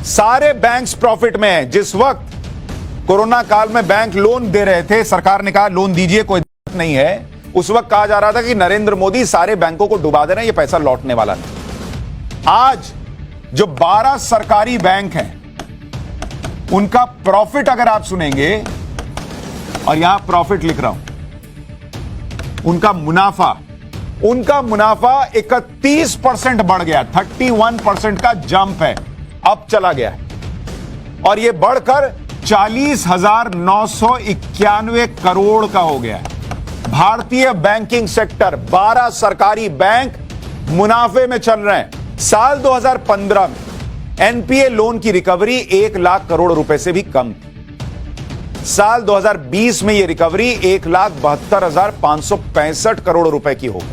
सारे banks profit में हैं। जिस वक्त कोरोना काल में बैंक लोन दे रहे थे, सरकार ने कहा लोन दीजिए, कोई दिक्कत नहीं है, उस वक्त कहा जा रहा था कि नरेंद्र मोदी सारे बैंकों को डुबा दे रहे हैं, ये पैसा लौटने वाला नहीं। आज जो 12 सरकारी बैंक हैं, उनका प्रॉफिट अगर आप सुनेंगे, और यहां प्रॉफिट लिख रहा हूं, उनका मुनाफा 31% बढ़ गया, 31% का जंप है, अब चला गया है, और यह बढ़कर 40,991 करोड़ का हो गया है। भारतीय बैंकिंग सेक्टर, 12 सरकारी बैंक मुनाफे में चल रहे हैं। साल 2015 में एनपीए लोन की रिकवरी 1 लाख करोड़ रुपए से भी कम थी। साल 2020 में यह रिकवरी 1,72,565 करोड़ रुपए की हो गई।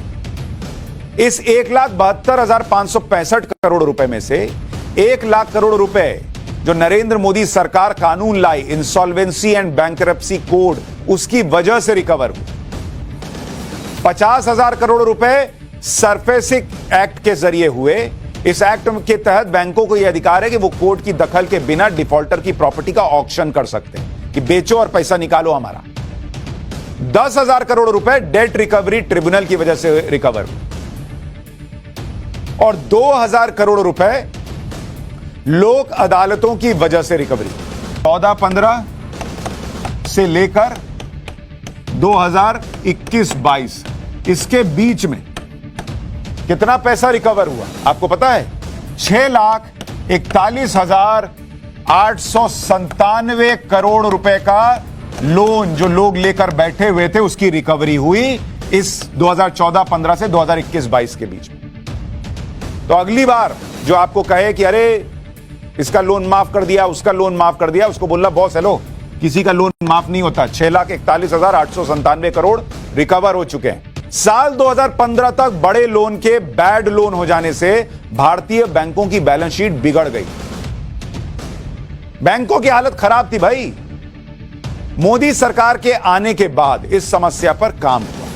इस 1,72,565 करोड़ रुपए में से 1 लाख करोड़ रुपए जो नरेंद्र मोदी सरकार कानून लाई, इंसॉल्वेंसी एंड बैंकरप्सी कोड, उसकी वजह से रिकवर हुए। 50,000 करोड़ रुपए सरफेसिंग एक्ट के जरिए हुए। इस एक्ट के तहत बैंकों को यह अधिकार है कि वो कोर्ट की दखल के बिना डिफॉल्टर की प्रॉपर्टी का ऑक्शन कर सकते हैं कि बेचो और पैसा निकालो हमारा। 10,000 करोड़ रुपए डेट रिकवरी ट्रिब्यूनल की वजह से रिकवर हुए, और 2,000 करोड़ रुपए लोक अदालतों की वजह से रिकवरी। 14-15 से लेकर 2021-22 इसके बीच में कितना पैसा रिकवर हुआ आपको पता है? 6,41,897 करोड़ रुपए का लोन जो लोग लेकर बैठे हुए थे, उसकी रिकवरी हुई इस 2014-15 से 2021-22 के बीच में। तो अगली बार जो आपको कहे कि अरे इसका लोन माफ कर दिया, उसका लोन माफ कर दिया, उसको बोलना बॉस हेलो, किसी का लोन माफ नहीं होता। 6,41,897 करोड़ रिकवर हो चुके हैं। साल 2015 तक बड़े लोन के बैड लोन हो जाने से भारतीय बैंकों की बैलेंस शीट बिगड़ गई। बैंकों की हालत खराब थी भाई। मोदी सरकार के आने के बाद इस समस्या पर काम हुआ।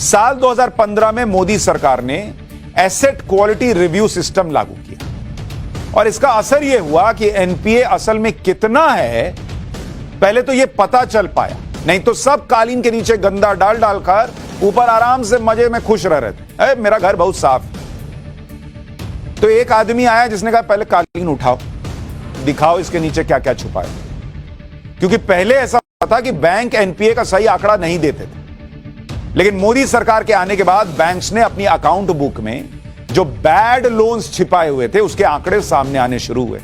साल 2015 में मोदी सरकार ने एसेट क्वालिटी रिव्यू सिस्टम लागू किया, और इसका असर यह हुआ कि एनपीए असल में कितना है पहले तो यह पता चल पाया, नहीं तो सब कालीन के नीचे गंदा डाल डालकर ऊपर आराम से मजे में खुश रह रहे थे, मेरा घर बहुत साफ। तो एक आदमी आया जिसने कहा पहले कालीन उठाओ, दिखाओ इसके नीचे क्या क्या छुपा है। क्योंकि पहले ऐसा था कि बैंक एनपीए का सही आंकड़ा नहीं देते थे, लेकिन मोदी सरकार के आने के बाद बैंक्स ने अपनी अकाउंट बुक में जो बैड लोन्स छिपाए हुए थे उसके आंकड़े सामने आने शुरू हुए।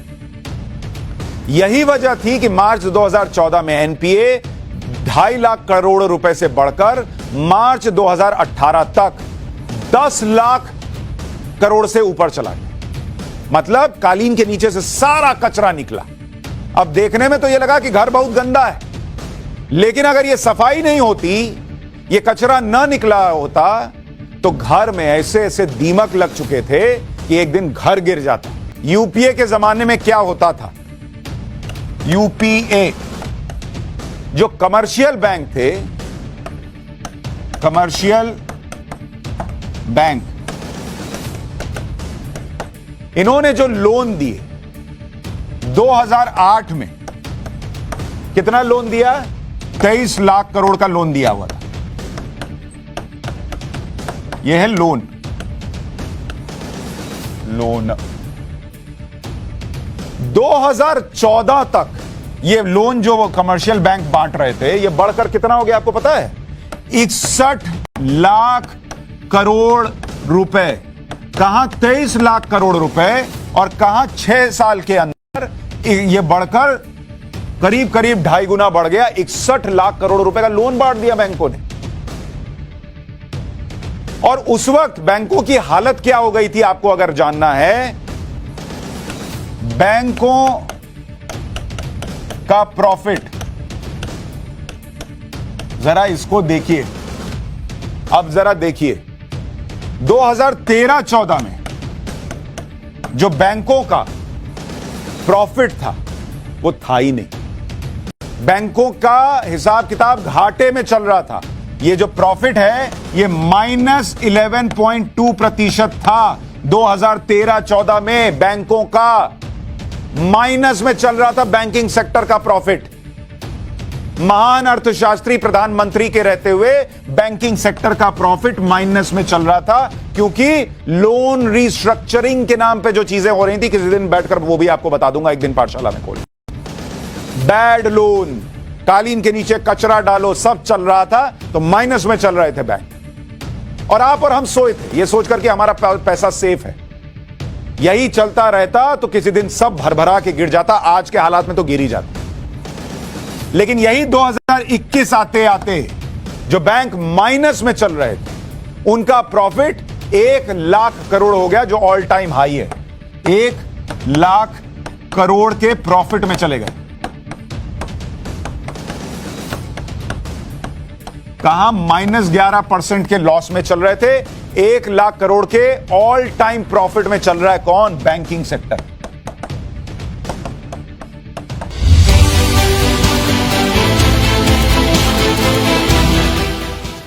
यही वजह थी कि मार्च 2014 में एनपीए 2.5 लाख करोड़ रुपए से बढ़कर मार्च 2018 तक 10 लाख करोड़ से ऊपर चला गया। मतलब कालीन के नीचे से सारा कचरा निकला। अब देखने में तो यह लगा कि घर बहुत गंदा है, लेकिन अगर यह सफाई नहीं होती, यह कचरा न निकला होता, तो घर में ऐसे ऐसे दीमक लग चुके थे कि एक दिन घर गिर जाता। यूपीए के जमाने में क्या होता था? यूपीए जो कमर्शियल बैंक थे, कमर्शियल बैंक, इन्होंने जो लोन दिए 2008 में, कितना लोन दिया? 23 लाख करोड़ का लोन दिया हुआ था। यह है लोन। 2014 तक ये लोन जो वो कमर्शियल बैंक बांट रहे थे, ये बढ़कर कितना हो गया आपको पता है? 61 लाख करोड़ रुपए। कहां 23 लाख करोड़ रुपए, और कहां 6 साल के अंदर ये बढ़कर करीब करीब 2.5 गुना बढ़ गया। 61 लाख करोड़ रुपए का लोन बांट दिया बैंकों ने। और उस वक्त बैंकों की हालत क्या हो गई थी आपको अगर जानना है? बैंकों का प्रॉफिट, जरा इसको देखिए, अब जरा देखिए 2013-14 में जो बैंकों का प्रॉफिट था वो था ही नहीं। बैंकों का हिसाब किताब घाटे में चल रहा था। ये जो प्रॉफिट है ये -11.2% था 2013-14 में बैंकों का। माइनस में चल रहा था बैंकिंग सेक्टर का प्रॉफिट। महान अर्थशास्त्री प्रधानमंत्री के रहते हुए बैंकिंग सेक्टर का प्रॉफिट माइनस में चल रहा था, क्योंकि लोन रिस्ट्रक्चरिंग के नाम पे जो चीजें हो रही थी, किसी दिन बैठकर वो भी आपको बता दूंगा एक दिन पाठशाला में खोल। बैड लोन, कालीन के नीचे कचरा डालो, सब चल रहा था, तो माइनस में चल रहे थे बैंक। और आप और हम सोए थे ये सोचकर कि हमारा पैसा सेफ है। यही चलता रहता तो किसी दिन सब भरभरा के गिर जाता। आज के हालात में तो गिर ही जाता। लेकिन यही 2021 आते आते जो बैंक माइनस में चल रहे थे, उनका प्रॉफिट 1 लाख करोड़ हो गया, जो ऑल टाइम हाई है। 1 लाख करोड़ के प्रॉफिट में चले गए। कहां -11% के लॉस में चल रहे थे, 1 लाख करोड़ के ऑल टाइम प्रॉफिट में चल रहा है कौन? Banking sector.